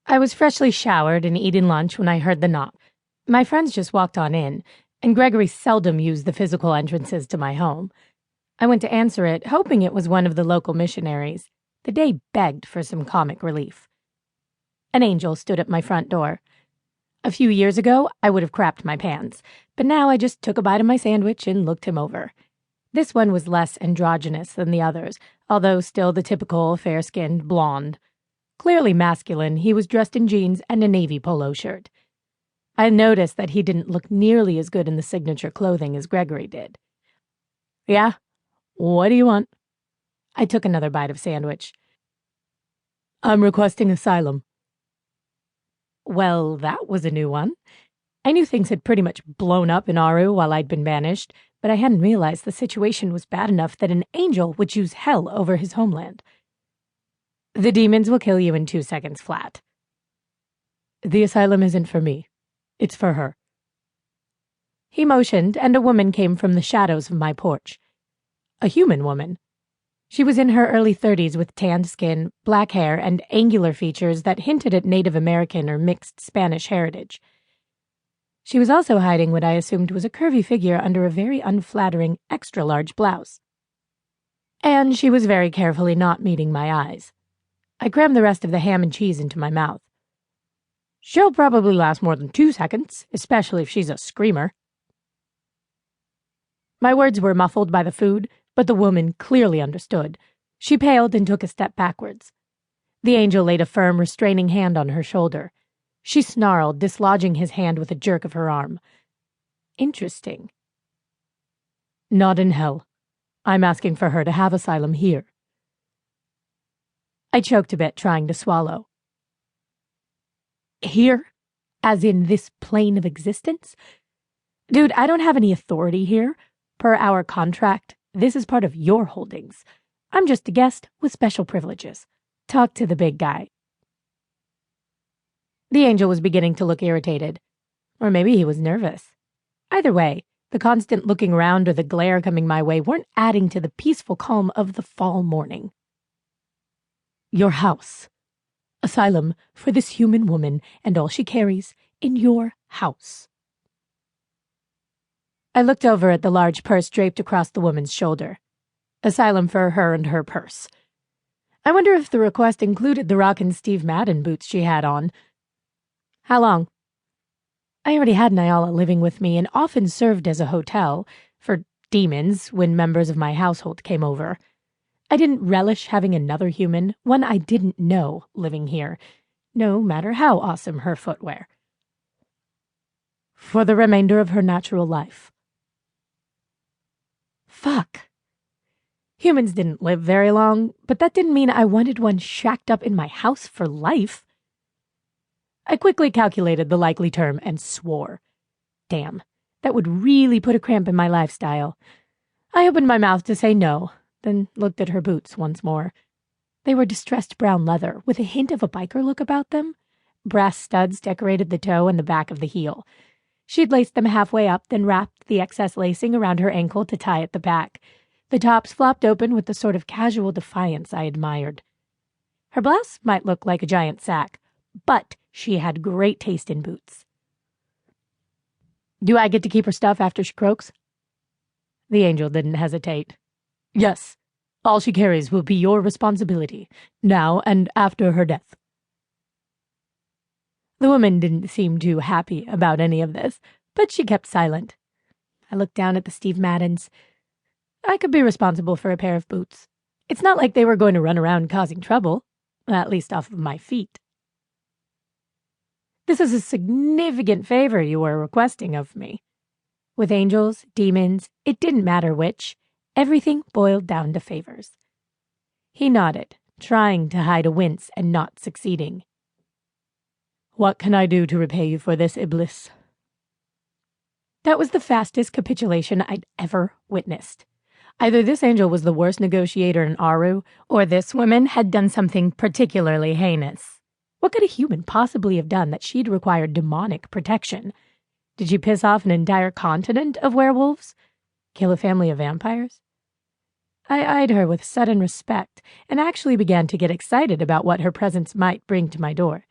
I was freshly showered and eating lunch when I heard the knock. My friends just walked on in, and Gregory seldom used the physical entrances to my home. I went to answer it, hoping it was one of the local missionaries. The day begged for some comic relief. An angel stood at my front door. A few years ago, I would have crapped my pants, but now I just took a bite of my sandwich and looked him over. This one was less androgynous than the others, although still the typical fair-skinned blonde. Clearly masculine, he was dressed in jeans and a navy polo shirt. I noticed that he didn't look nearly as good in the signature clothing as Gregory did. "Yeah? What do you want?" I took another bite of sandwich. "I'm requesting asylum." Well, that was a new one. I knew things had pretty much blown up in Aru while I'd been banished, but I hadn't realized the situation was bad enough that an angel would choose hell over his homeland. "The demons will kill you in 2 seconds flat." "The asylum isn't for me. It's for her." He motioned, and a woman came from the shadows of my porch. A human woman. She was in her early 30s with tanned skin, black hair, and angular features that hinted at Native American or mixed Spanish heritage. She was also hiding what I assumed was a curvy figure under a very unflattering, extra-large blouse. And she was very carefully not meeting my eyes. I crammed the rest of the ham and cheese into my mouth. "She'll probably last more than 2 seconds, especially if she's a screamer." My words were muffled by the food, but the woman clearly understood. She paled and took a step backwards. The angel laid a firm, restraining hand on her shoulder. She snarled, dislodging his hand with a jerk of her arm. Interesting. "Not in hell. I'm asking for her to have asylum here." I choked a bit, trying to swallow. "Here? As in this plane of existence? Dude, I don't have any authority here. Per our contract, this is part of your holdings. I'm just a guest with special privileges. Talk to the big guy." The angel was beginning to look irritated. Or maybe he was nervous. Either way, the constant looking around or the glare coming my way weren't adding to the peaceful calm of the fall morning. "Your house. Asylum for this human woman and all she carries in your house." I looked over at the large purse draped across the woman's shoulder. Asylum for her and her purse. I wonder if the request included the rockin' Steve Madden boots she had on. "How long?" I already had Nyala living with me and often served as a hotel for demons when members of my household came over. I didn't relish having another human, one I didn't know, living here, no matter how awesome her footwear. "For the remainder of her natural life." Fuck. Humans didn't live very long, but that didn't mean I wanted one shacked up in my house for life. I quickly calculated the likely term and swore. Damn, that would really put a cramp in my lifestyle. I opened my mouth to say no, then looked at her boots once more. They were distressed brown leather, with a hint of a biker look about them. Brass studs decorated the toe and the back of the heel. She'd laced them halfway up, then wrapped the excess lacing around her ankle to tie at the back. The tops flopped open with the sort of casual defiance I admired. Her blouse might look like a giant sack, but she had great taste in boots. "Do I get to keep her stuff after she croaks?" The angel didn't hesitate. "Yes. All she carries will be your responsibility, now and after her death." The woman didn't seem too happy about any of this, but she kept silent. I looked down at the Steve Maddens. I could be responsible for a pair of boots. It's not like they were going to run around causing trouble, at least off of my feet. "This is a significant favor you were requesting of me." With angels, demons, it didn't matter which. Everything boiled down to favors. He nodded, trying to hide a wince and not succeeding. "What can I do to repay you for this, Iblis?" That was the fastest capitulation I'd ever witnessed. Either this angel was the worst negotiator in Aru, or this woman had done something particularly heinous. What could a human possibly have done that she'd required demonic protection? Did she piss off an entire continent of werewolves? Kill a family of vampires? I eyed her with sudden respect and actually began to get excited about what her presence might bring to my door.